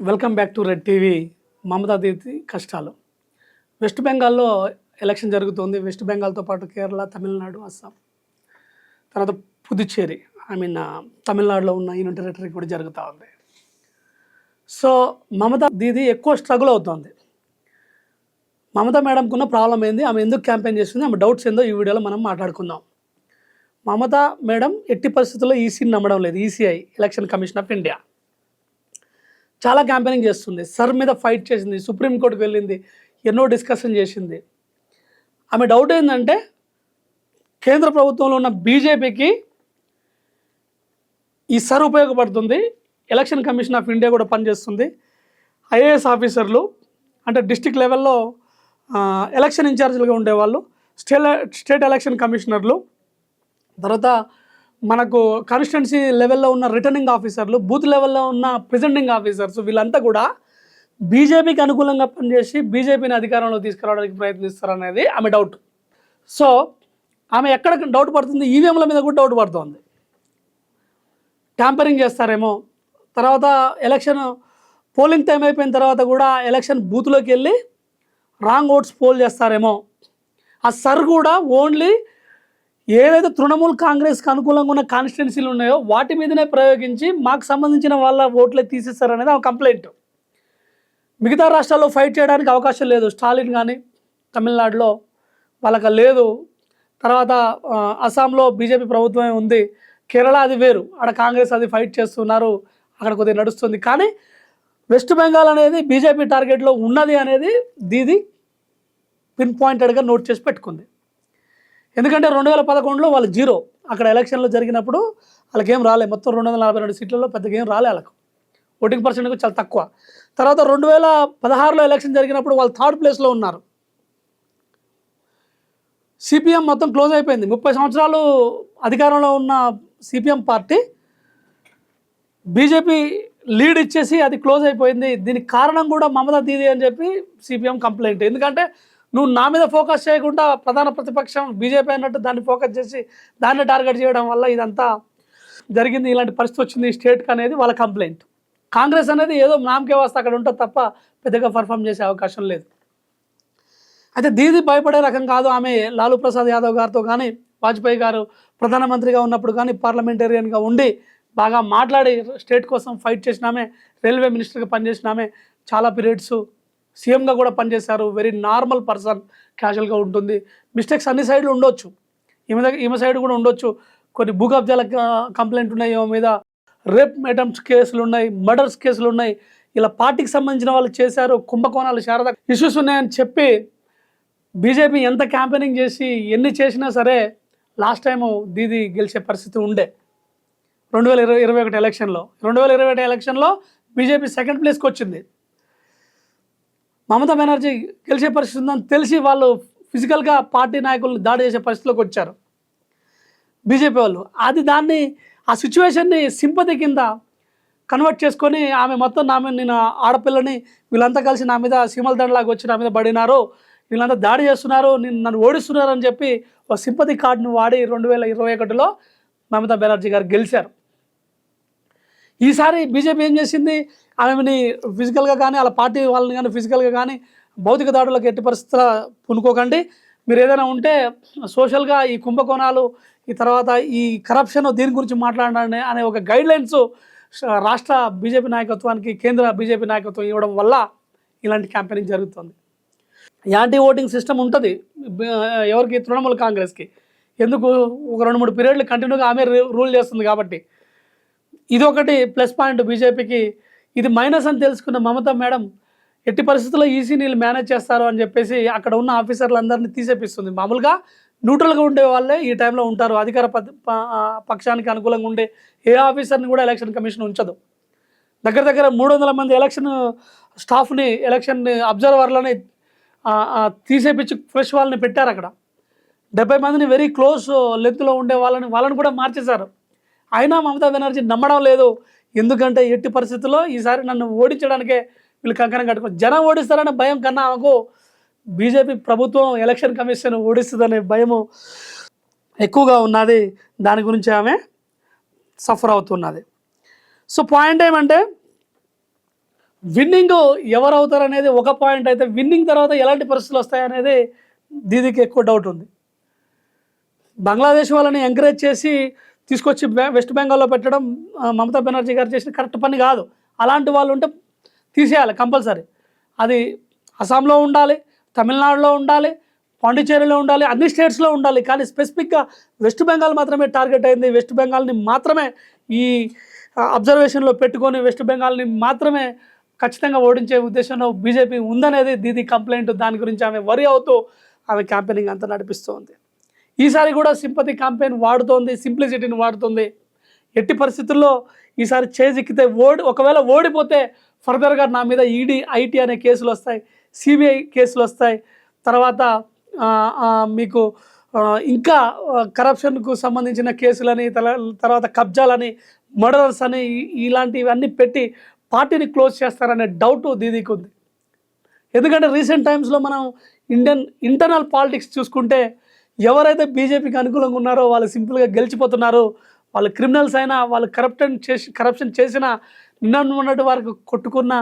Welcome back to Red TV. Mamata Didi కష్టాలు. West బెంగాల్లో election జరుగుతుంది. వెస్ట్ బెంగాల్తో పాటు కేరళ, తమిళనాడు, అస్సాం, తర్వాత పుదుచ్చేరి, తమిళనాడులో ఉన్న యూనియన్ టెరిటరీ కూడా జరుగుతూ ఉంది. సో మమతా దీది ఎక్కువ స్ట్రగుల్ అవుతుంది. మమతా మేడంకు ఉన్న ప్రాబ్లం ఏంది, ఆమె ఎందుకు క్యాంపెయిన్ చేస్తుంది, ఆమె డౌట్స్ ఏందో ఈ వీడియోలో మనం మాట్లాడుకుందాం. మమతా మేడం ఎట్టి పరిస్థితుల్లో ఈసీని నమ్మడం లేదు. ECI, election commission of India, చాలా క్యాంపెయినింగ్ చేస్తుంది. సర్ మీద ఫైట్ చేసింది, సుప్రీంకోర్టుకు వెళ్ళింది, ఎన్నో డిస్కషన్ చేసింది. ఆమె డౌట్ ఏంటంటే కేంద్ర ప్రభుత్వంలో ఉన్న బీజేపీకి ఈ సర్ ఉపయోగపడుతుంది. ఎలక్షన్ కమిషన్ ఆఫ్ ఇండియా కూడా పనిచేస్తుంది. ఐఏఎస్ ఆఫీసర్లు అంటే డిస్టిక్ లెవెల్లో ఎలక్షన్ ఇన్ఛార్జీలుగా ఉండేవాళ్ళు, స్టేట్ ఎలక్షన్ కమిషనర్లు, తర్వాత మనకు కాన్స్టిట్యున్సీ లెవెల్లో ఉన్న రిటర్నింగ్ ఆఫీసర్లు, బూత్ లెవెల్లో ఉన్న ప్రెజెంటింగ్ ఆఫీసర్స్, వీళ్ళంతా కూడా బీజేపీకి అనుకూలంగా పనిచేసి బీజేపీని అధికారంలో తీసుకురావడానికి ప్రయత్నిస్తారనేది ఆమె డౌట్. సో ఆమె ఎక్కడ డౌట్ పడుతుంది, ఈవీఎంల మీద కూడా డౌట్ పడుతుంది. ట్యాంపరింగ్ చేస్తారేమో, తర్వాత ఎలక్షన్ పోలింగ్ టైం అయిపోయిన తర్వాత కూడా ఎలక్షన్ బూత్లోకి వెళ్ళి రాంగ్ ఓట్స్ పోల్ చేస్తారేమో. ఆ సర్ కూడా ఓన్లీ ఏదైతే తృణమూల్ కాంగ్రెస్కి అనుకూలంగా ఉన్న కాన్స్టిట్యున్సీలు ఉన్నాయో వాటి మీదనే ప్రయోగించి మాకు సంబంధించిన వాళ్ళ ఓట్లే తీసేస్తారనేది ఒక కంప్లైంట్. మిగతా రాష్ట్రాల్లో ఫైట్ చేయడానికి అవకాశం లేదు. స్టాలిన్ కానీ తమిళనాడులో వాళ్ళకి లేదు. తర్వాత అస్సాంలో బీజేపీ ప్రభుత్వమే ఉంది. కేరళ అది వేరు, అక్కడ కాంగ్రెస్ అది ఫైట్ చేస్తున్నారు, అక్కడ కొద్దిగా నడుస్తుంది. కానీ వెస్ట్ బెంగాల్ అనేది బీజేపీ టార్గెట్లో ఉన్నది అనేది దీది పిన్ పాయింటెడ్గా నోట్ చేసి పెట్టుకుంది. ఎందుకంటే 2011లో వాళ్ళు జీరో, అక్కడ ఎలక్షన్లో జరిగినప్పుడు వాళ్ళకేం రాలే. మొత్తం 242 సీట్లలో పెద్దగా ఏం రాలే వాళ్ళకు. ఓటింగ్ పర్సెంట్ చాలా తక్కువ. తర్వాత 2016లో ఎలక్షన్ జరిగినప్పుడు వాళ్ళు థర్డ్ ప్లేస్లో ఉన్నారు. సిపిఎం మొత్తం క్లోజ్ అయిపోయింది. 30 సంవత్సరాలు అధికారంలో ఉన్న సిపిఎం పార్టీ బీజేపీ లీడ్ ఇచ్చేసి అది క్లోజ్ అయిపోయింది. దీనికి కారణం కూడా మమతా దీది అని చెప్పి సిపిఎం కంప్లైంట్. ఎందుకంటే నువ్వు నా మీద ఫోకస్ చేయకుండా ప్రధాన ప్రతిపక్షం బీజేపీ అన్నట్టు దాన్ని ఫోకస్ చేసి దాన్ని టార్గెట్ చేయడం వల్ల ఇదంతా జరిగింది, ఇలాంటి పరిస్థితి వచ్చింది స్టేట్కి అనేది వాళ్ళ కంప్లైంట్. కాంగ్రెస్ అనేది ఏదో నామకే వస్తే అక్కడ ఉంటుంది తప్ప పెద్దగా పర్ఫామ్ చేసే అవకాశం లేదు. అయితే దీది భయపడే రకం కాదు. ఆమె లాలూ ప్రసాద్ యాదవ్ గారితో కానీ, వాజ్పేయి గారు ప్రధానమంత్రిగా ఉన్నప్పుడు కానీ పార్లమెంటేరియన్గా ఉండి బాగా మాట్లాడి స్టేట్ కోసం ఫైట్ చేసినామే, రైల్వే మినిస్టర్గా పనిచేసినామే, చాలా పీరియడ్స్ సీఎంగా కూడా పనిచేశారు. వెరీ నార్మల్ పర్సన్, క్యాజువల్గా ఉంటుంది. మిస్టేక్స్ అన్ని సైడ్లు ఉండొచ్చు, ఈమె సైడ్ కూడా ఉండొచ్చు. కొన్ని భూ కబ్జాల కంప్లైంట్ ఉన్నాయి, ఈమె మీద రేప్ అటెంప్ట్స్ కేసులు ఉన్నాయి, మర్డర్స్ కేసులు ఉన్నాయి. ఇలా పార్టీకి సంబంధించిన వాళ్ళు చేశారు, కుంభకోణాలు, శారద ఇష్యూస్ ఉన్నాయని చెప్పి బీజేపీ ఎంత క్యాంపెయినింగ్ చేసి ఎన్ని చేసినా సరే లాస్ట్ టైము దీది గెలిచే పరిస్థితి ఉండే. 2021 ఎలక్షన్లో 2021 ఎలక్షన్లో బీజేపీ సెకండ్ ప్లేస్కి వచ్చింది. మమతా బెనర్జీ గెలిచే పరిస్థితి ఉందని తెలిసి వాళ్ళు ఫిజికల్గా పార్టీ నాయకులను దాడి చేసే పరిస్థితిలోకి వచ్చారు బీజేపీ వాళ్ళు. ఆ సిచ్యువేషన్ని సింపతి కింద కన్వర్ట్ చేసుకొని ఆమె మొత్తం నేను ఆడపిల్లని, వీళ్ళంతా కలిసి నా మీద సీమల దండలాగా వచ్చి నా మీద పడినారు, వీళ్ళంతా దాడి చేస్తున్నారు, నన్ను ఓడిస్తున్నారు అని చెప్పి ఒక సింపతి కార్డును వాడి 2021లో మమతా బెనర్జీ గారు గెలిచారు. ఈసారి బీజేపీ ఏం చేసింది, ఆమెని ఫిజికల్గా కానీ వాళ్ళ పార్టీ వాళ్ళని కానీ ఫిజికల్గా కానీ భౌతిక దాడులకు ఎట్టి పరిస్థితుల పూనుకోకండి, మీరు ఏదైనా ఉంటే సోషల్గా ఈ కుంభకోణాలు, ఈ తర్వాత ఈ కరప్షన్ దీని గురించి మాట్లాడండి అనే ఒక గైడ్లైన్స్ రాష్ట్ర బీజేపీ నాయకత్వానికి, కేంద్ర బీజేపీ నాయకత్వం ఇవ్వడం వల్ల ఇలాంటి క్యాంపెయినింగ్ జరుగుతుంది. యాంటీ ఓటింగ్ సిస్టమ్ ఉంటుంది ఎవరికి, తృణమూల్ కాంగ్రెస్కి. ఎందుకు, ఒక 2-3 పీరియడ్లు కంటిన్యూగా ఆమె రూల్ చేస్తుంది కాబట్టి. ఇది ఒకటి ప్లస్ పాయింట్ బీజేపీకి. ఇది మైనస్ అని తెలుసుకున్న మమతా మేడం ఎట్టి పరిస్థితుల్లో ఈసీని మేనేజ్ చేస్తారు అని చెప్పేసి అక్కడ ఉన్న ఆఫీసర్లందరినీ తీసేపిస్తుంది. మామూలుగా న్యూట్రల్గా ఉండే వాళ్ళే ఈ టైంలో ఉంటారు. అధికార పక్షానికి అనుకూలంగా ఉండే ఏ ఆఫీసర్ని కూడా ఎలక్షన్ కమిషన్ ఉంచదు. దగ్గర 300 మంది ఎలక్షన్ స్టాఫ్ని, ఎలక్షన్ అబ్జర్వర్లని తీసేపించి ఫ్రెష్ వాళ్ళని పెట్టారు. అక్కడ 70 మందిని వెరీ క్లోజ్ లెంత్లో ఉండే వాళ్ళని కూడా మార్చేశారు. అయినా మమతా బెనర్జీ నమ్మడం లేదు. ఎందుకంటే ఎట్టి పరిస్థితుల్లో ఈసారి నన్ను ఓడించడానికే వీళ్ళు కంకణం కట్టుకుని, జనం ఓడిస్తారనే భయం కన్నా ఆమెకు బీజేపీ ప్రభుత్వం, ఎలక్షన్ కమిషన్ ఓడిస్తుందనే భయము ఎక్కువగా ఉన్నది. దాని గురించి ఆమె సఫర్ అవుతున్నది. సో పాయింట్ ఏమంటే విన్నింగ్ ఎవరు అవుతారు అనేది ఒక పాయింట్ అయితే, విన్నింగ్ తర్వాత ఎలాంటి పరిస్థితులు వస్తాయనేది దీనికి ఎక్కువ డౌట్ ఉంది. బంగ్లాదేశ్ వాళ్ళని ఎంకరేజ్ చేసి తీసుకొచ్చి వెస్ట్ బెంగాల్లో పెట్టడం మమతా బెనర్జీ గారు చేసిన కరెక్ట్ పని కాదు. అలాంటి వాళ్ళు ఉంటే తీసేయాలి కంపల్సరీ. అది అస్సాంలో ఉండాలి, తమిళనాడులో ఉండాలి, పాండిచ్చేరిలో ఉండాలి, అన్ని స్టేట్స్లో ఉండాలి. కానీ స్పెసిఫిక్గా వెస్ట్ బెంగాల్ మాత్రమే టార్గెట్ అయింది. వెస్ట్ బెంగాల్ని మాత్రమే ఈ అబ్జర్వేషన్లో పెట్టుకొని వెస్ట్ బెంగాల్ని మాత్రమే ఖచ్చితంగా ఓడించే ఉద్దేశంలో బీజేపీ ఉందనేది దీది కంప్లైంట్. దాని గురించి ఆమె వరి అవుతూ ఆమె క్యాంపెయినింగ్ అంతా నడిపిస్తోంది. ఈసారి కూడా సింపతి క్యాంపెయిన్ వాడుతోంది, సింప్లిసిటీని వాడుతుంది. ఎట్టి పరిస్థితుల్లో ఈసారి చేజిక్కితే ఒకవేళ ఓడిపోతే ఫర్దర్గా నా మీద ఈడీ, ఐటీ అనే కేసులు వస్తాయి, సిబిఐ కేసులు వస్తాయి. తర్వాత మీకు ఇంకా కరప్షన్కు సంబంధించిన కేసులని, తర్వాత కబ్జాలని, మర్డర్స్ అని ఇలాంటివన్నీ పెట్టి పార్టీని క్లోజ్ చేస్తారనే డౌట్ దీదీకి ఉంది. ఎందుకంటే రీసెంట్ టైమ్స్లో మనం ఇంటర్నల్ పాలిటిక్స్ చూసుకుంటే ఎవరైతే బీజేపీకి అనుకూలంగా ఉన్నారో వాళ్ళు సింపుల్గా గెలిచిపోతున్నారు. వాళ్ళు క్రిమినల్స్ అయినా, వాళ్ళు కరప్షన్ చేసిన నిన్నటి వరకు కొట్టుకున్న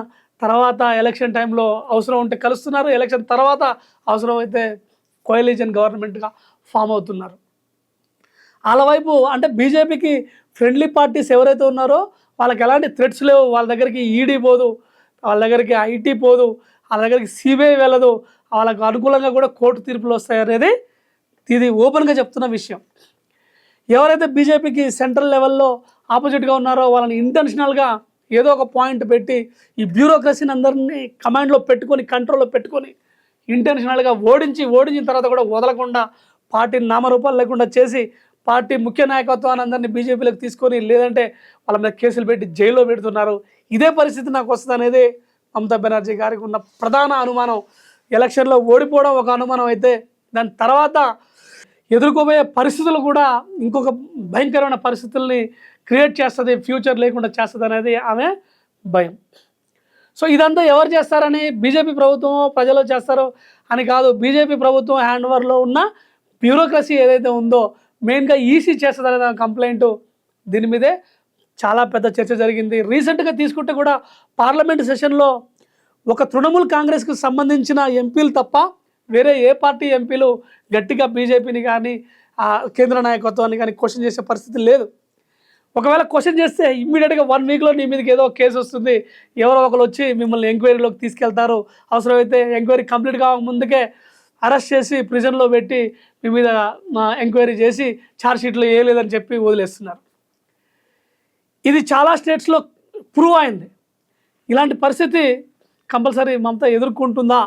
తర్వాత ఎలక్షన్ టైంలో అవసరం ఉంటే కలుస్తున్నారు, ఎలక్షన్ తర్వాత అవసరం అయితే కోయలిజన్ గవర్నమెంట్గా ఫామ్ అవుతున్నారు. వాళ్ళ వైపు అంటే బీజేపీకి ఫ్రెండ్లీ పార్టీస్ ఎవరైతే ఉన్నారో వాళ్ళకి ఎలాంటి థ్రెట్స్ లేవు. వాళ్ళ దగ్గరికి ఈడీ పోదు, వాళ్ళ దగ్గరికి ఐటీ పోదు, వాళ్ళ దగ్గరికి సిబిఐ వెళ్ళదు, వాళ్ళకు అనుకూలంగా కూడా కోర్టు తీర్పులు వస్తాయి అనేది ఇది ఓపెన్గా చెప్తున్న విషయం. ఎవరైతే బీజేపీకి సెంట్రల్ లెవెల్లో ఆపోజిట్గా ఉన్నారో వాళ్ళని ఇంటెన్షనల్గా ఏదో ఒక పాయింట్ పెట్టి ఈ బ్యూరోక్రసీని అందరినీ కమాండ్లో పెట్టుకొని, కంట్రోల్లో పెట్టుకొని ఇంటెన్షనల్గా ఓడించిన తర్వాత కూడా వదలకుండా పార్టీని నామరూపాలు లేకుండా చేసి పార్టీ ముఖ్య నాయకత్వాన్ని అందరినీ బీజేపీలోకి తీసుకొని, లేదంటే వాళ్ళ మీద కేసులు పెట్టి జైల్లో పెడుతున్నారు. ఇదే పరిస్థితి నాకు వస్తుంది అనేది మమతా బెనర్జీ గారికి ఉన్న ప్రధాన అనుమానం. ఎలక్షన్లో ఓడిపోవడం ఒక అనుమానం అయితే, దాని తర్వాత ఎదుర్కోబోయే పరిస్థితులు కూడా ఇంకొక భయంకరమైన పరిస్థితుల్ని క్రియేట్ చేస్తుంది, ఫ్యూచర్ లేకుండా చేస్తుంది అనేది ఆమె భయం. సో ఇదంతా ఎవరు చేస్తారని, బీజేపీ ప్రభుత్వం ప్రజలు చేస్తారో అని కాదు, బీజేపీ ప్రభుత్వం హ్యాండ్ ఓవర్లో ఉన్న బ్యూరోక్రసీ ఏదైతే ఉందో మెయిన్గా ఈసీ చేస్తుంది అనే కంప్లైంట్. దీని మీదే చాలా పెద్ద చర్చ జరిగింది. రీసెంట్గా తీసుకుంటే కూడా పార్లమెంట్ సెషన్లో ఒక తృణమూల్ కాంగ్రెస్కి సంబంధించిన ఎంపీలు తప్ప వేరే ఏ పార్టీ ఎంపీలు గట్టిగా బీజేపీని కానీ కేంద్ర నాయకత్వాన్ని కానీ క్వశ్చన్ చేసే పరిస్థితి లేదు. ఒకవేళ క్వశ్చన్ చేస్తే ఇమ్మీడియట్గా 1 వీక్లో నీ మీదకి ఏదో కేసు వస్తుంది, ఎవరో ఒకరు వచ్చి మిమ్మల్ని ఎంక్వైరీలోకి తీసుకెళ్తారు. అవసరమైతే ఎంక్వైరీ కంప్లీట్ కాక ముందుకే అరెస్ట్ చేసి ప్రిజన్లో పెట్టి మీ మీద ఎంక్వైరీ చేసి ఛార్జ్షీట్లు వేయలేదని చెప్పి వదిలేస్తున్నారు. ఇది చాలా స్టేట్స్లో ప్రూవ్ అయింది. ఇలాంటి పరిస్థితి కంపల్సరీ మమత ఎదుర్కొంటుందా,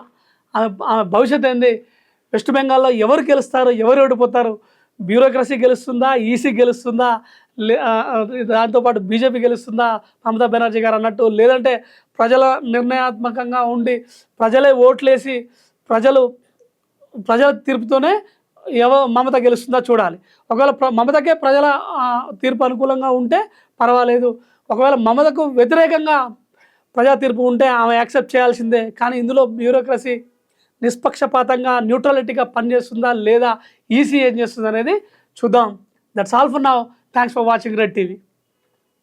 ఆమె భవిష్యత్ ఏంది, వెస్ట్ బెంగాల్లో ఎవరు గెలుస్తారు, ఎవరు ఓడిపోతారు, బ్యూరోక్రసీ గెలుస్తుందా, ఈసీ గెలుస్తుందా, దాంతోపాటు బీజేపీ గెలుస్తుందా మమతా బెనర్జీ గారు అన్నట్టు, లేదంటే ప్రజల నిర్ణయాత్మకంగా ఉండి ప్రజలే ఓట్లేసి ప్రజల తీర్పుతోనే మమత గెలుస్తుందా చూడాలి. ఒకవేళ మమతకే ప్రజల తీర్పు అనుకూలంగా ఉంటే పర్వాలేదు, ఒకవేళ మమతకు వ్యతిరేకంగా ప్రజా తీర్పు ఉంటే ఆమె యాక్సెప్ట్ చేయాల్సిందే. కానీ ఇందులో బ్యూరోక్రసీ నిష్పక్షపాతంగా న్యూట్రాలిటీగా పనిచేస్తుందా లేదా, ఈసీ ఏం చేస్తుంది అనేది చూద్దాం. That's all for now. Thanks for watching red TV.